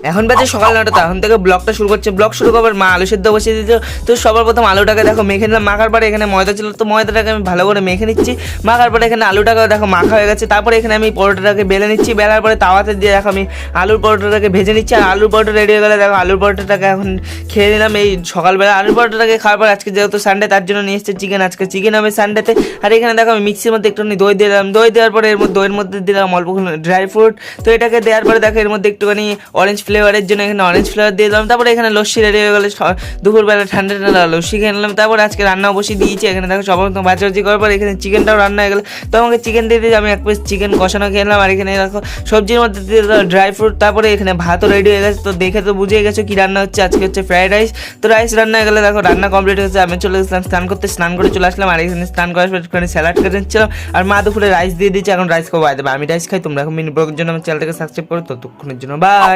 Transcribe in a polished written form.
এখন বাজে সকাল 9টা, এখন থেকে ব্লগটা শুরু করছে। ব্লগ শুরু করবার মা আলু সেদ্ধ বসিয়ে দিতে। তো সবার প্রথম আলুটাকে দেখো মেখে নিলাম, মাখার পরে এখানে ময়দা ছিল, তো ময়দাটাকে আমি ভালো করে মেখে নিচ্ছি। মাখার পরে এখানে আলুটাকে দেখো মাখা হয়ে গেছে। তারপরে এখানে আমি পরোটাটাকে বেলে নিচ্ছি, বেলার পরে তাওয়াতে দিয়ে দেখো আমি আলুর পরোটাটাকে ভেজে নিচ্ছি। আর আলুর পরোটা রেডি হয়ে গেলে দেখো আলুর পরোটাটাকে এখন খেয়ে নিলাম এই সকালবেলা। আলুর পরোটাটাকে খাওয়ার পর আজকে যেহেতু সানডে তার জন্য নিয়ে এসেছে চিকেন, আজকে চিকেন হবে সানডেতে। আর এখানে দেখো আমি মিক্সির মধ্যে একটুখানি দই দিলাম, দই দেওয়ার পরে দইয়ের মধ্যে দিলাম অল্প ড্রাই ফ্রুট। তো এটাকে দেওয়ার পরে দেখো এর মধ্যে একটুখানি অরেঞ্জ ফ্লেভারের জন্য এখানে অরেঞ্জ ফ্লেভার দিয়ে দিলাম। তারপরে এখানে লস্যি রেডি হয়ে গেলে দুপুরবেলা ঠান্ডা ঠান্ডা লস্যি খেয়ে নিলাম। তারপরে আজকে রান্না বসিয়ে দিয়েছি। এখানে দেখো সবার মতো ভাজাভাজি করার পর এখানে চিকেনটাও রান্না হয়ে গেলো। তো আমাকে চিকেন দিয়ে দিয়েছি, আমি এক পিস চিকেন কষানো খেয়ে নিলাম। আর এখানে দেখো সবজির মধ্যে দিয়ে ড্রাই ফ্রুট। তারপরে এখানে ভাতও রেডি হয়ে গেছে। তো দেখে তো বুঝে গেছো কি রান্না হচ্ছে, আজকে হচ্ছে ফ্রাইড রাইস। তো রাইস রান্না হয়ে গেলে দেখো রান্না কমপ্লিট হয়েছে। আমি চলে গেছিলাম স্নান করতে, স্নান করে চলে আসলাম। আর এখানে স্নান করার পর একটুখানি স্যালাড কেটে নিচ্ছিলাম। আর মা দুপুরে রাইস দিয়ে দিচ্ছে, এখন রাইস খাবো। আমি রাইস খাই, তোমরা এখন মিনি ব্লগের জন্য আমার চ্যানেলটাকে সাবস্ক্রাইব করো। ততক্ষণের জন্য বাই।